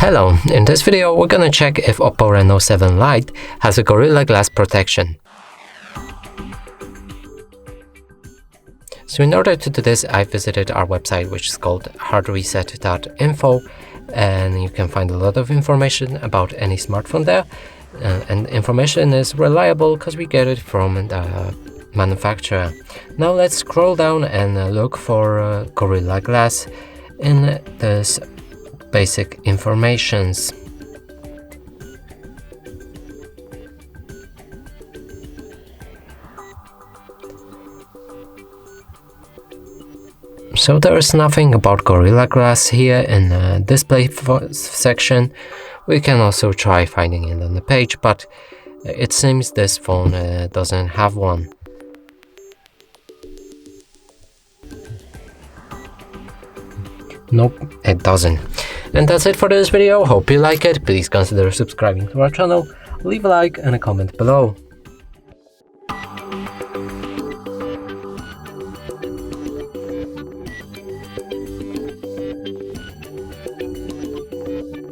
Hello, in this video we're gonna check if Oppo Reno 7 Lite has a Gorilla Glass protection. So in order to do this, I visited our website, which is called HardReset.Info, and you can find a lot of information about any smartphone there, and information is reliable because we get it from the manufacturer. Now let's scroll down and look for Gorilla Glass in this basic informations. So there is nothing about Gorilla Glass here in the display section. We can also try finding it on the page, but it seems this phone doesn't have one. Nope, it doesn't. And that's it for this video. Hope you like it. Please consider subscribing to our channel, leave a like and a comment below.